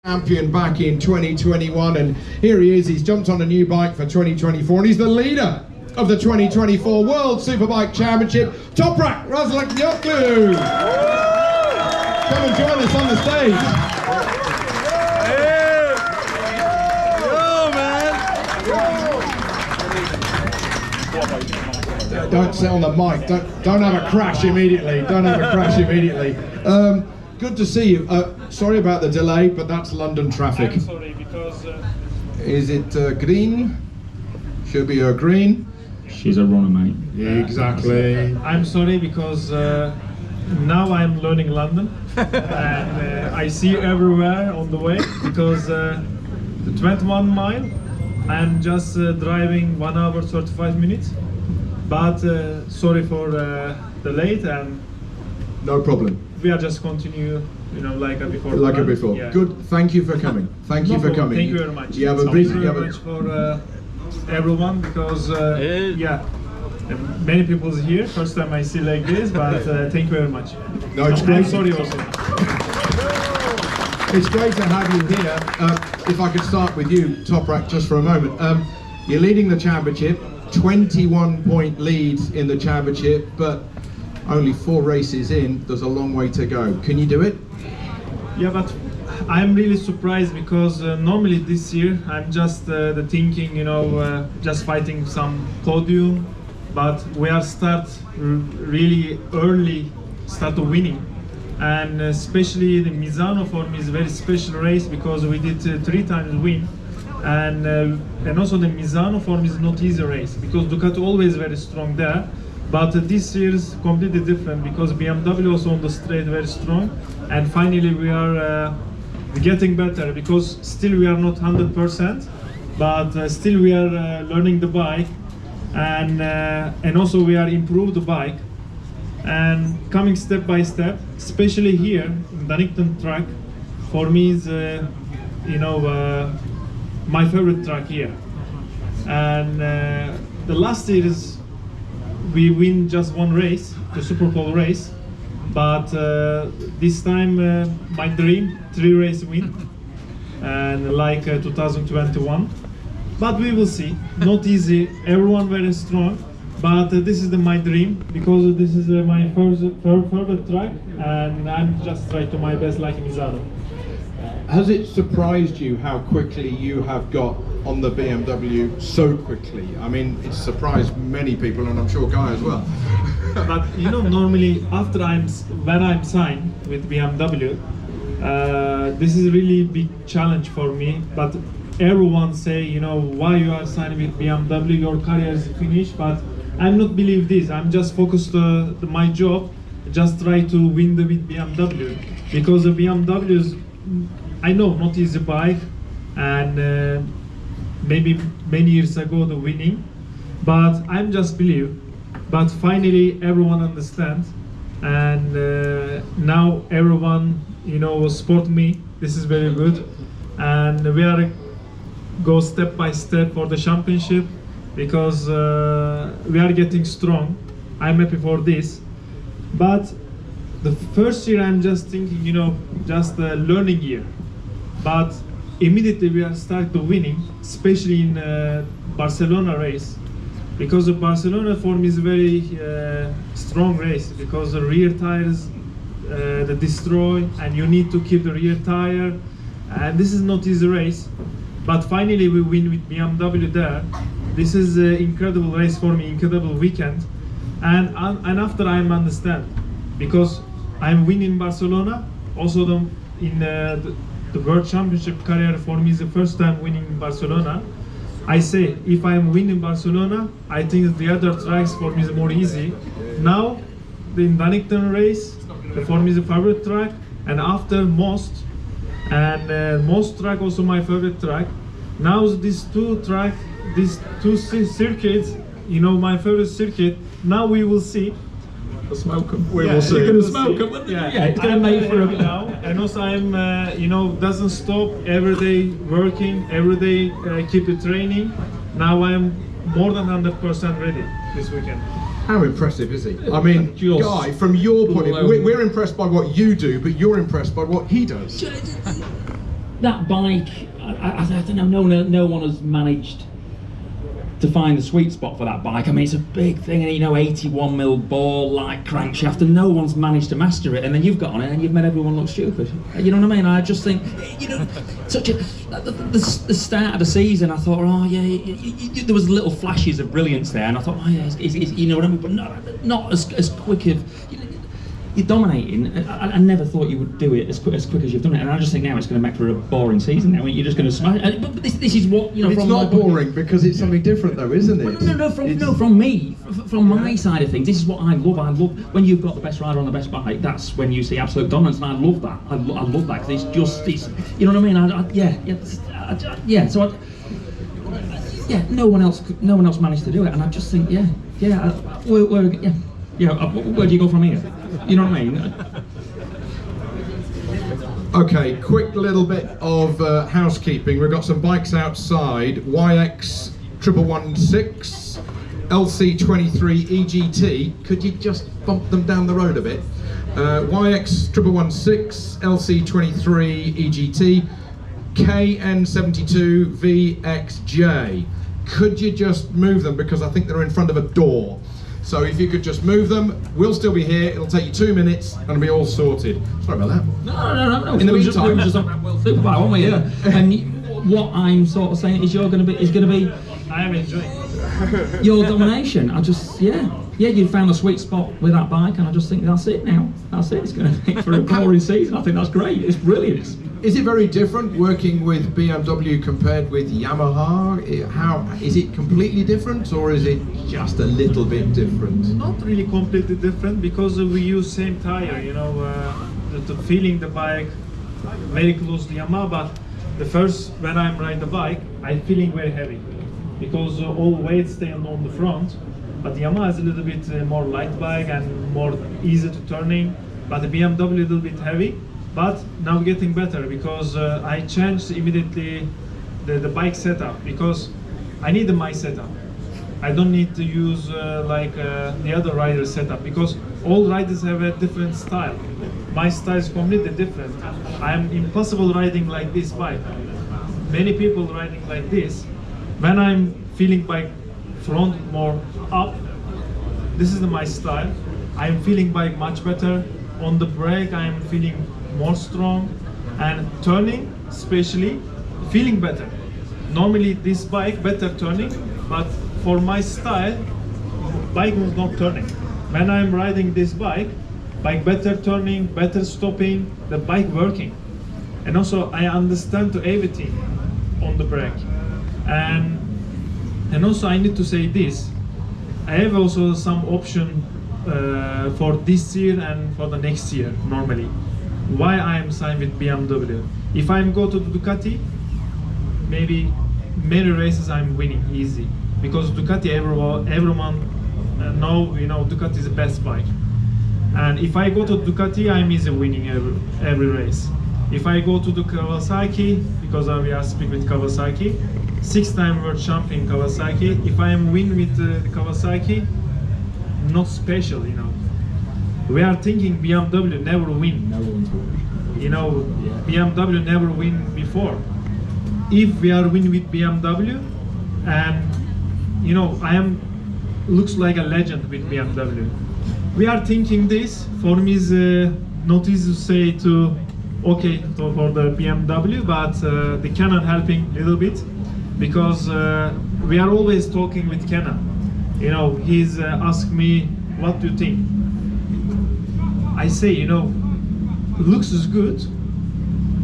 Champion back in 2021, and here he is. He's jumped on a new bike for 2024, and he's the leader of the 2024 World Superbike Championship, Toprak. Come and join us on the stage. Don't sit on the mic. Don't have a crash immediately. Don't have a crash immediately. Good to see you. Sorry about the delay, but that's London traffic. I'm sorry because... Is it green? Should be a green. She's a runner, mate. Yeah, exactly. I'm sorry because now I'm learning London and I see everywhere on the way because the 21 mile I'm just driving 1 hour 35 minutes. But sorry for the late, and no problem. we are just continue, you know, like before. Like before. Yeah. Good. Thank you for coming. Thank you for coming. Thank you very much. You have a Thank busy. you very much for everyone because yeah, many people's here. First time I see like this, but thank you very much. No, it's great. I'm sorry also. It's great to have you here. If I could start with you, Toprak, just for a moment. You're leading the championship, 21-point lead in the championship, but only 4 races in. There's a long way to go. Can you do it? Yeah, but I'm really surprised because normally this year I'm just the thinking, you know, just fighting some podium, but we are really early start winning. And especially the Misano for me is a very special race because we did 3 times win, and also the Misano for me is not easy race because Ducati always very strong there, but this year is completely different because BMW also on the straight very strong, and finally we are getting better because still we are not 100%, but still we are learning the bike, and also we are improve the bike. And coming step by step, especially here in Dainese track, for me is you know, my favorite track here. And the last year is we win just 1 race, the Super Bowl race, but this time my dream 3 race win, and like 2021. But we will see. Not easy. Everyone very strong. But this is my dream because this is my favorite track, and I'm just trying to my best like Misano. Has it surprised you how quickly you have got on the BMW so quickly? I mean, it's surprised many people, and I'm sure Guy as well. But you know, normally when I'm signed with BMW, this is really big challenge for me. But everyone say, you know, why you are signing with BMW? Your career is finished, but I'm not believe this. I'm just focused my job, just try to win with BMW because the BMW is, I know, not easy bike, and maybe many years ago the winning, but I'm just believe. But finally everyone understands, and now everyone, you know, support me. This is very good, and we are go step by step for the championship. Because we are getting strong. I'm happy for this. But the first year I'm just thinking, you know, just a learning year. But immediately we are start to winning, especially in Barcelona race. Because the Barcelona for me is a very strong race because the rear tires they destroy, and you need to keep the rear tire. And this is not easy race. But finally we win with BMW there. This is an incredible race for me, incredible weekend, and after I understand, because I'm winning Barcelona, also in the World Championship career for me is the first time winning Barcelona. I say if I'm winning Barcelona, I think the other tracks for me is more easy. Now the Dainese race for me is a favorite track, and after Most, and Most track also my favorite track. Now these 2 tracks. These 2 circuits, you know, my favorite circuit. Now we will see. Smoke them. We will see. You're gonna smoke them. Yeah, it's gonna make for a now. And also I'm, you know, doesn't stop every day working, every day keep the training. Now I'm more than 100% ready this weekend. How impressive is he? I mean, Guy, from your point of view, we're impressed by what you do, but you're impressed by what he does. that bike, I don't know. No one has managed to find the sweet spot for that bike. I mean, it's a big thing, and 81mm ball, light crankshaft, and no one's managed to master it. And then you've got on it, and you've made everyone look stupid. You know what I mean? I just think, the start of the season, I thought, oh yeah, there was little flashes of brilliance there, and I thought, oh yeah, you know what I mean? But not as quick as. You're dominating. I never thought you would do it as quick as you've done it, and I just think now it's going to make for a boring season. Now you're just going to smash. But this is what It's not boring because it's something different, though, isn't it? From my side of things, this is what I love. I love when you've got the best rider on the best bike. That's when you see absolute dominance, and I love that. I love that because it's you know what I mean? So no one else managed to do it, and I just think, where do you go from here? You know what I mean? Okay, quick little bit of housekeeping. We've got some bikes outside. YX 1116, LC23 EGT. Could you just bump them down the road a bit? YX 1116, LC23 EGT, KN72 VXJ. Could you just move them, because I think they're in front of a door. So if you could just move them, we'll still be here. It'll take you 2 minutes and it'll be all sorted. Sorry about that. No. In the meantime, we were just on that World Superbike, weren't we? Yeah. And what I'm sort of saying is I am enjoying your domination. I just you found the sweet spot with that bike, and I just think that's it now. That's it. It's going to make for a boring season. I think that's great. It's brilliant. Is it very different working with BMW compared with Yamaha? How is it completely different, or is it just a little bit different? Not really completely different, because we use same tire. You know, the feeling the bike very close to Yamaha. But the first when I'm riding the bike, I'm feeling very heavy, because all weight stay on the front. But the Yamaha is a little bit more light bike and more easy to turning. But the BMW a little bit heavy. But now getting better, because I changed immediately the bike setup, because I need my setup. I don't need to use the other riders' setup, because all riders have a different style. My style is completely different. I'm impossible riding like this bike. Many people riding like this. When I'm feeling bike front more up, this is my style. I'm feeling bike much better. On the brake, I'm feeling more strong, and turning especially feeling better. Normally this bike better turning, but for my style bike was not turning. When I'm riding this bike better turning, better stopping, the bike working. And also I understand to everything on the brake. And also I need to say this, I have also some option for this year and for the next year normally. Why I am signed with BMW? If I go to Ducati, maybe many races I'm winning easy, because Ducati everyone know Ducati is the best bike. And if I go to Ducati, I'm easy winning every race. If I go to the Kawasaki, because we are speaking with Kawasaki, 6-time world champion Kawasaki. If I am win with the Kawasaki, not special, you know. We are thinking BMW never win. You know, BMW never win before. If we are win with BMW, and you know, I am looks like a legend with BMW. We are thinking this. For me, is not easy to say to for the BMW, but the Canon helping a little bit, because we are always talking with Canon. You know, he's asked me, what do you think? I say, you know, looks is good,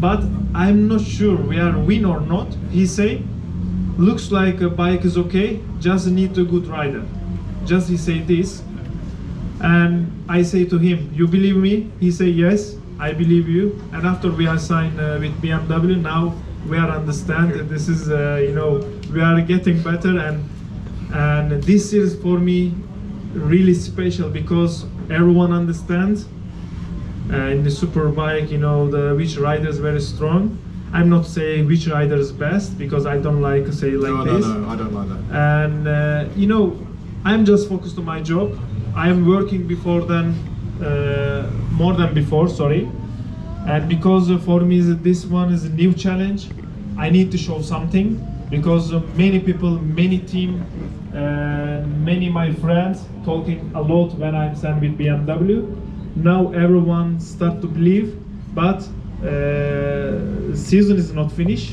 but I'm not sure we are win or not. He say, looks like a bike is okay, just need a good rider. Just he say this, and I say to him, you believe me? He say, yes, I believe you. And after we are signed with BMW, now we are understand that this is, you know, we are getting better, and this is for me really special, because everyone understands in the superbike, you know, which rider is very strong. I'm not saying which rider is best, because I don't like to say like this. No, I don't like that. And you know, I'm just focused on my job. I am working more than before, sorry. And because for me this one is a new challenge, I need to show something, because many people, many team, many my friends talking a lot when I'm signed with BMW. Now everyone start to believe, but season is not finished.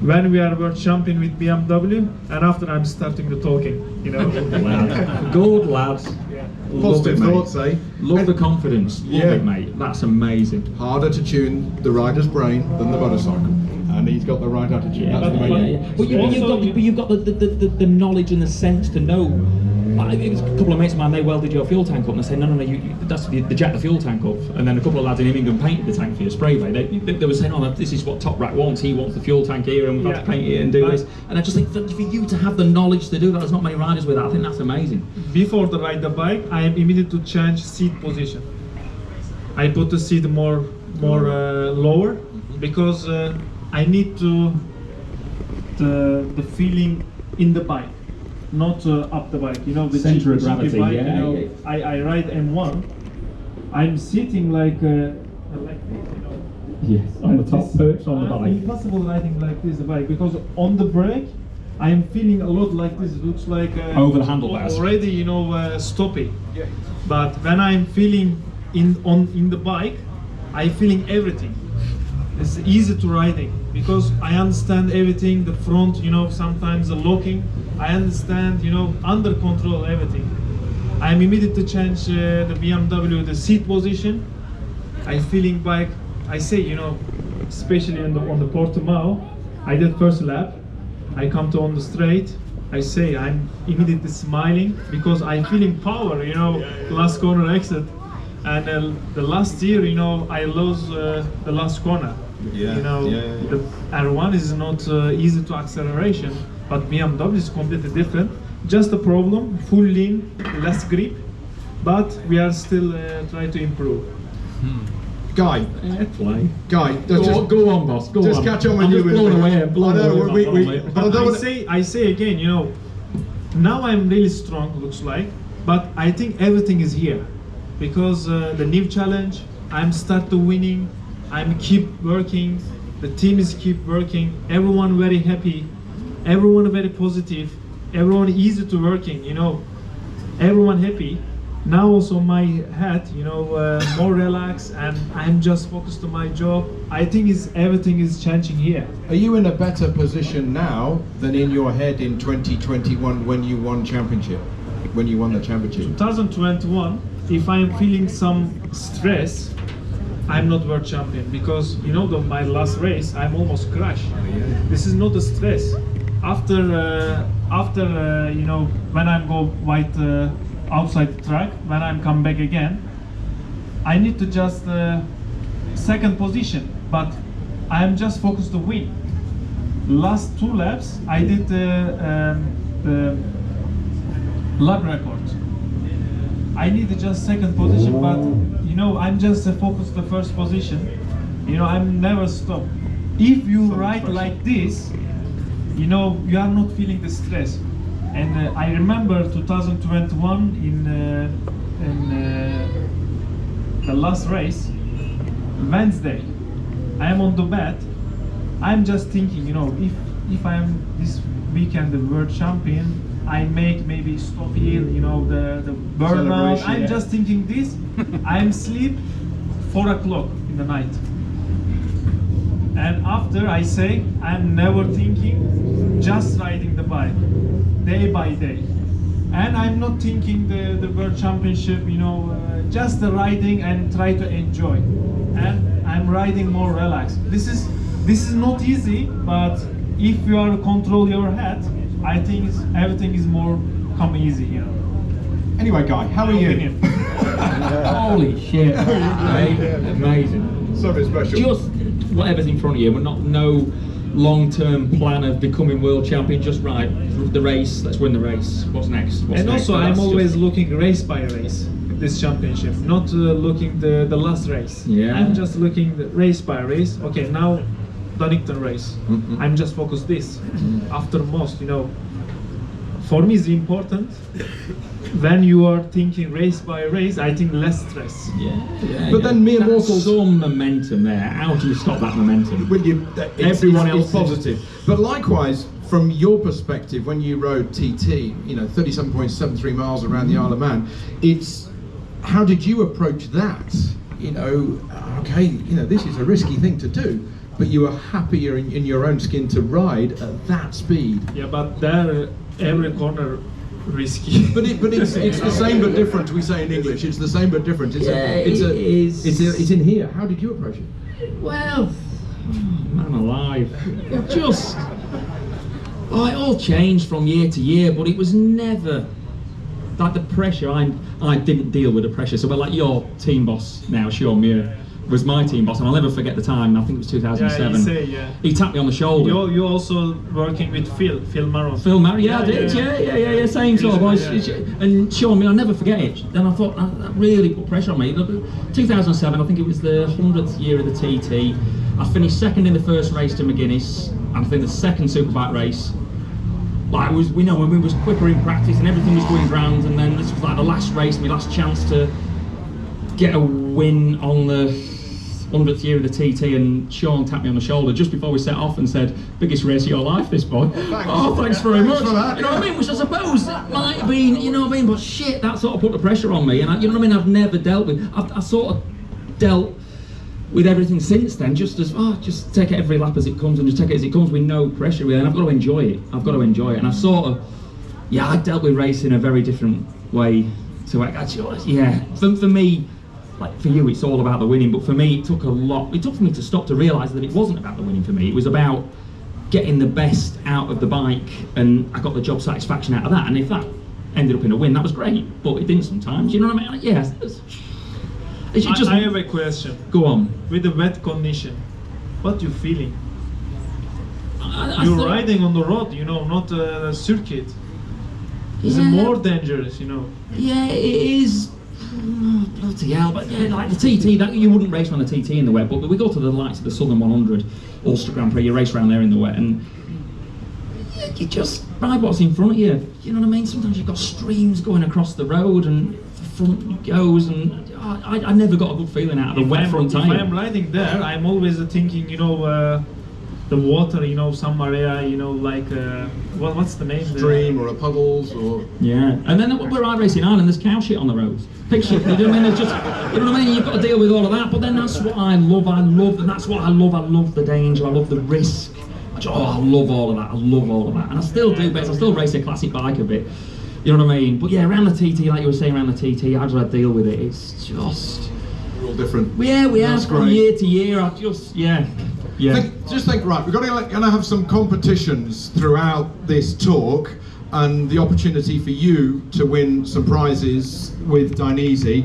When we are world champion with BMW, and after I'm starting the talking, you know. Good lads. Yeah. Love Positive it, mate. thoughts, eh? Love the confidence. Love Yeah. it, mate. That's amazing. Harder to tune the rider's brain than the motorcycle, and he's got the right attitude. That's the main thing. But you've got the knowledge and the sense to know. It was a couple of mates of mine, they welded your fuel tank up and they said, no, that's the jack the fuel tank up. And then a couple of lads in Immingham painted the tank for you, spray paint. They were saying, oh, this is what Toprak wants. He wants the fuel tank here and we've got to paint it and do this. And I just think for you to have the knowledge to do that, there's not many riders with that. I think that's amazing. Before the ride the bike, I am immediate to change seat position. I put the seat more lower, because I need the feeling in the bike, not up the bike. You know, the Center of GP gravity, bike, yeah, you know, yeah. I ride M1. I'm sitting like this, you know. Yes, on the top This- perch on the bike. Impossible riding like this the bike, because on the brake, I am feeling a lot like this. It looks like Over the handlebars. already, you know, stopping. But when I'm feeling in the bike, I'm feeling everything. It's easy to riding because I understand everything. The front, you know, sometimes the locking, I understand, you know, under control everything. I'm immediate to change the BMW, the seat position. I feeling bike. I say, you know, especially on the Portimao, I did first lap. I come to on the straight. I say I'm immediately smiling because I'm feeling power. You know, last corner exit. And the last year, you know, I lost the last corner. Yeah, You know, yeah. the R1 is not easy to acceleration, but BMW is completely different. Just a problem, full lean, less grip, but we are still trying to improve. Guy, Play. Guy, Go on, boss. Go just on. catch on with I'm you. just blown away. I'm blown I know, away. but I don't want I say again, you know, now I'm really strong, looks like, but I think everything is here because the new challenge, I'm start to winning, I'm keep working, the team is keep working, everyone very happy, everyone very positive, everyone easy to working, you know, everyone happy. Now also my head, you know, more relaxed, and I'm just focused on my job. I think everything is changing here. Are you in a better position now than in your head in 2021 when you won championship? When you won the championship? 2021, if I'm feeling some stress, I'm not world champion because you know my last race I'm almost crashed. This is not a stress. After you know, when I go white outside the track, when I'm come back again, I need to just second position, but I'm just focused to win. Last 2 laps I did the lap record. I need just second position, but you know I'm just focused the first position. You know I'm never stop. If you ride like this, you know you are not feeling the stress. And I remember 2021 in the last race, Wednesday. I am on the bed. I'm just thinking, you know, if I am this weekend the world champion, I make maybe stop here, you know, the burnout. Celebration, I'm yeah. just thinking this. I'm sleep 4 o'clock in the night. And after I say, I'm never thinking, just riding the bike, day by day. And I'm not thinking the world championship, you know, just the riding and try to enjoy. And I'm riding more relaxed. This is not easy, but if you are control your head, I think everything is more come easy, you know. Anyway, Guy, how are you? Opinion. Holy shit. Amazing. Something special. Just whatever's in front of you, but no long-term plan of becoming world champion. Just right, the race. Let's win the race. What's next? What's And next? also, I'm That's always just- looking race by race this championship, not looking the last race. Yeah. I'm just looking the race by race. Okay, now Donington race. Mhm. I'm just focused this. After most, you know, for me is important. When you are thinking race by race, I think less stress. But then mere That's mortals. some momentum there. How do you stop that momentum? When you, Everyone it's else positive. But likewise, from your perspective, when you rode TT, 37.73 miles around the Isle of Man, it's how did you approach that? This is a risky thing to do, but you are happier in your own skin to ride at that speed. Yeah, but there every corner risky. But it's the same but different. We say in English, it's the same but different. It's in here. How did you approach it? Well, man alive. It all changed from year to year, but it was never like the pressure. I didn't deal with the pressure. So, like your team boss now, Sean Muir, was my team boss, and I'll never forget the time. I think it was 2007. He tapped me on the shoulder. You also working with Phil Marron. Phil Marron, I did. Yeah, same sort of voice. And Sean, I'll never forget it. Then I thought that really put pressure on me. 2007, I think it was the 100th year of the TT. I finished second in the first race to McGuinness, and I think the second Superbike race. Like when we was quicker in practice and everything was going grand, and then this was like the last race, my last chance to get a win on the 100th year of the TT, and Sean tapped me on the shoulder just before we set off and said, "Biggest race of your life, this boy." Thanks very much. For that. You know what I mean? Which I suppose might have been, but shit, that sort of put the pressure on me, and I've never dealt with. I sort of dealt with everything since then, just just take it every lap as it comes, and just take it as it comes with no pressure really, and I've got to enjoy it. And I've sort of, I dealt with racing in a very different way to actually, for me, like for you, it's all about the winning, but for me, it took for me to stop to realise that it wasn't about the winning for me. It was about getting the best out of the bike, and I got the job satisfaction out of that, and if that ended up in a win, that was great, but it didn't sometimes, you know what I mean? Yes. I have a question. Go on. With the wet condition, what you feeling? You're riding on the road, not a circuit. It's more dangerous, Yeah, it is. Oh, bloody hell! But like the TT, that you wouldn't race on the TT in the wet. But we go to the likes of the Southern 100, Ulster Grand Prix. You race around there in the wet, and you just ride what's in front of you. You know what I mean? Sometimes you've got streams going across the road, and the front goes, and I never got a good feeling out of the wet front tire. If I'm riding there, I'm always thinking, the water, some area, what's the name? Stream or a puddles or. Yeah, and then where I race in Ireland, there's cow shit on the roads. Pig shit, you know what I mean? There's just, you've got to deal with all of that, but then that's what I love, and that's what I love the danger, I love the risk. I love all of that, and I still do bits, I still race a classic bike a bit, you know what I mean? But yeah, around the TT, like you were saying, around the TT, how do I deal with it? It's just... We're all different. We are from year to year, Right, we're going to have some competitions throughout this talk, and the opportunity for you to win some prizes with Dainese.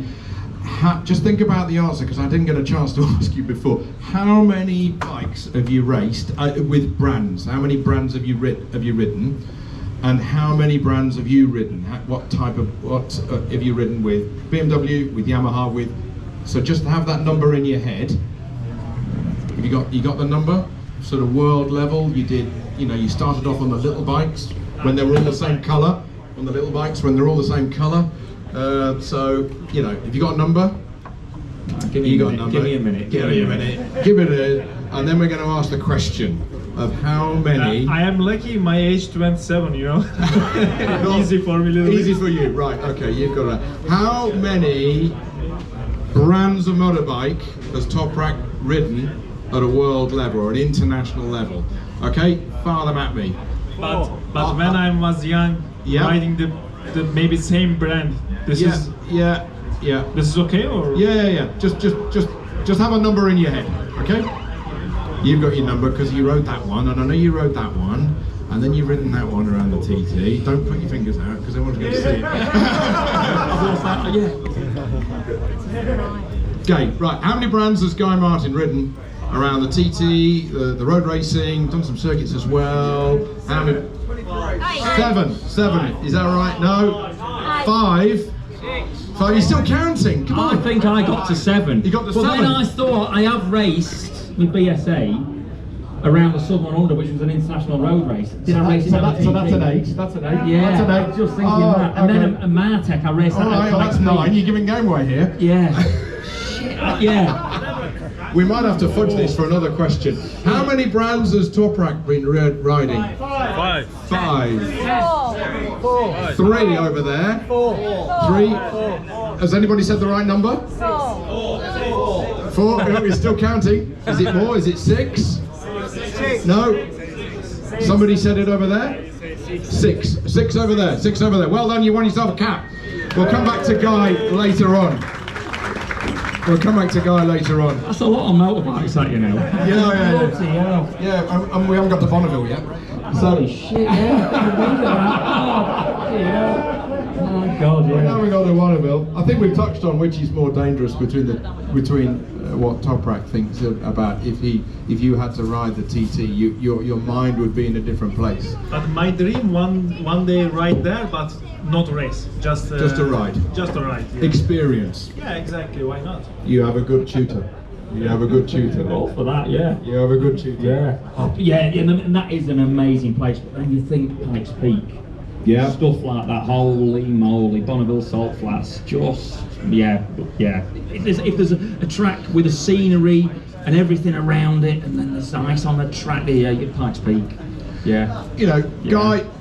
Just think about the answer, because I didn't get a chance to ask you before. How many bikes have you raced with brands? How many brands have you ridden? And how many brands have you ridden? What have you ridden with? BMW, with Yamaha, with... So just have that number in your head. Have you got the number? Sort of world level. You did, you started off on the little bikes when they were all the same colour. On the little bikes when they're all the same colour. So, have you got a number? Give me a minute. Give it and then we're going to ask the question of how many. I am lucky. My age 27. Easy for me. Easy for you, right? Okay, you've got that. How many brands of motorbike has Toprak ridden at a world level or an international level? Okay, fire them at me. But when I was young, riding the maybe same brand, this is okay or? Yeah. Just have a number in your head, okay? You've got your number because you rode that one, and I know you rode that one, and then you've ridden that one around the TT. Don't put your fingers out because I want to go to see it. Okay, right. How many brands has Guy Martin ridden around the TT, the road racing, done some circuits as well? How many? 7. Is that right? No. 5. So you're still counting? Come on. I think I got to 7. You got to 7. But then I thought I have raced with BSA around the Sub 100, which was an international road race. Did I race it on the so that's an TT? 8. That's an 8. Yeah, That's an 8. just thinking that. And then a Martech, I raced that All right, at that's 9. You're giving game away here. Yeah. Shit, yeah. We might have to fudge this for another question. How many brands has Toprak been riding? 5. 5. 4. 3 over there. 3. Has anybody said the right number? 4. Oh, you're still counting. Is it more? Is it 6? No. Somebody said it over there? 6. 6 over there. 6 over there. Well done, you won yourself a cap. We'll come back to Guy later on. That's a lot of motorbikes, that, you know. Yeah. Bloody hell. Yeah, and we haven't got to Bonneville yet. Holy shit, yeah. Oh God, yeah. Now we got to Bonneville. I think we've touched on which is more dangerous between what Toprak thinks about if you had to ride the TT, your mind would be in a different place. But my dream one day ride there, but not race, just a ride. Just a ride. Yeah. Experience. Yeah, exactly. Why not? You have a good tutor. All for that, yeah. You have a good tutor. Yeah, and that is an amazing place. But then you think Pikes Peak, stuff like that. Holy moly, Bonneville Salt Flats, just yeah. If there's a track with the scenery and everything around it, and then there's ice on the track, your Pikes Peak. Yeah. You know,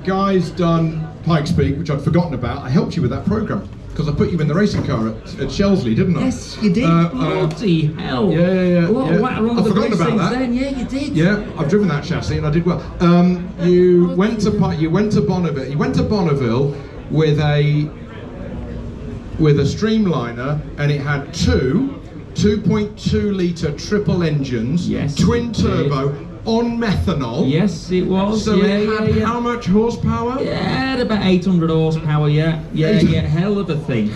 Guy's done Pikes Peak, which I'd forgotten about. I helped you with that programme because I put you in the racing car at Shelsley, didn't I? Yes, you did. Bloody hell. Yeah. I've forgotten about that. Then. Yeah, you did. Yeah, I've driven that chassis and I did well. You went to Bonneville. You went to Bonneville with a streamliner, and it had 2.2 litre triple engines, twin turbo. On methanol. Yes, it was. So it had how much horsepower? Yeah, about 800 horsepower. Yeah. Hell of a thing.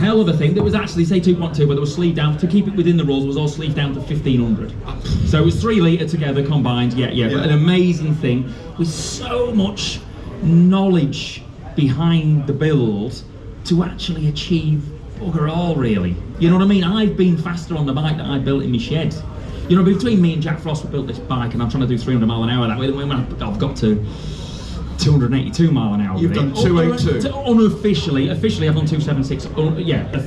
There was actually say 2.2, but there was sleeved down to keep it within the rules. Was all sleeved down to 1500. So it was 3 litre together combined. Yeah. But an amazing thing with so much knowledge behind the build to actually achieve bugger all, really. You know what I mean? I've been faster on the bike that I built in my shed. You know, between me and Jack Frost, we built this bike, and I'm trying to do 300 mile an hour that way. When I've got to 282 mile an hour. You've done 282. Unofficially, officially I've done 276.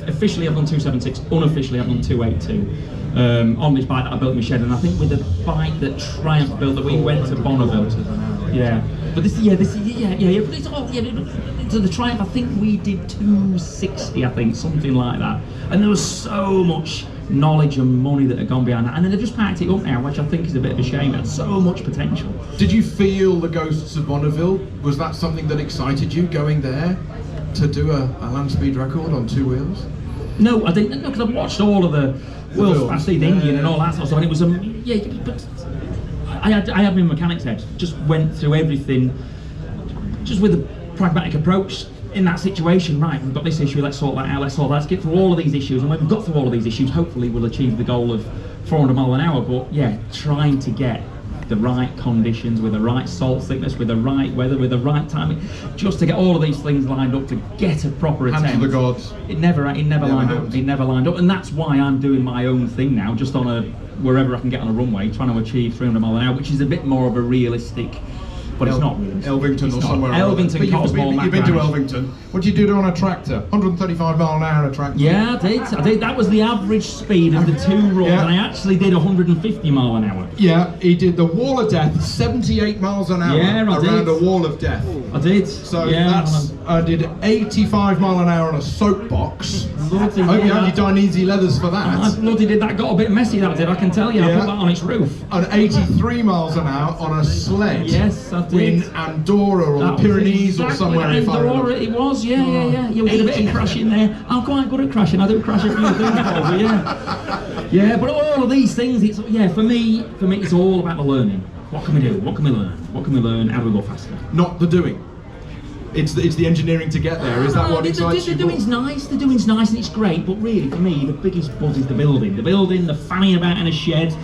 Officially I've done 276. Unofficially I've done 282 on this bike that I built in my shed. And I think with the bike that Triumph built, that we went to Bonneville. Yeah, but this. But it's all to the Triumph. I think we did 260. I think something like that. And there was so much knowledge and money that had gone behind that, and then they've just packed it up now, which I think is a bit of a shame. It had so much potential. Did you feel the ghosts of Bonneville? Was that something that excited you, going there to do a land speed record on 2 wheels? No, I didn't. No, because I've watched all of the World's Fastest Indian and all that sort of stuff, and it was but I had my mechanic's head. Just went through everything, just with a pragmatic approach. In that situation, right, we've got this issue, let's sort that out, let's get through all of these issues, and when we've got through all of these issues, hopefully we'll achieve the goal of 400 mile an hour. But yeah, trying to get the right conditions, with the right salt thickness, with the right weather, with the right timing, just to get all of these things lined up to get a proper attempt. Hands to the gods. It never lined up. It never lined up, and that's why I'm doing my own thing now, just on wherever I can get on a runway, trying to achieve 300 mile an hour, which is a bit more of a realistic. But it's not really. Elvington or somewhere. Elvington, Cottesmore, you've been to Elvington. What did you do on a tractor? 135 mile an hour on a tractor? Yeah, I did. That was the average speed of the 2 runs, and I actually did 150 mile an hour. Yeah, he did the wall of death, 78 miles an hour around a wall of death. I did. So I did 85 mile an hour on a soapbox. I hope you had your Dainese leathers for that. I bloody did. That got a bit messy, that did, I can tell you. I put that on its roof. And 83 miles an hour on a sled. Yes, I did. In Andorra or the Pyrenees or somewhere. Andorra, it was, yeah. You did a bit of crashing there. I'm quite good at crashing. I do crash a few things over, yeah. But all of these things, for me, it's all about the learning. What can we do? What can we learn? What can we learn? How do we go faster? Not the doing. It's the engineering to get there. Is that what excites you? The doing's nice and it's great, but really for me the biggest buzz is the building, the fanning about in a shed,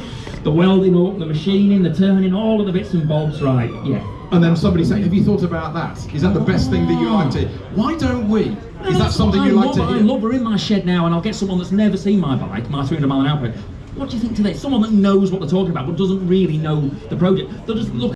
the welding up, the machining, the turning, all of the bits and bobs, right? Yeah. And then somebody saying, have you thought about that? Is that the best thing that you like to hear? Why don't we? Is that something you like to hear? I love her in my shed now, and I'll get someone that's never seen my bike, my 300 mile an hour. What do you think today? Someone that knows what they're talking about but doesn't really know the project, they'll just look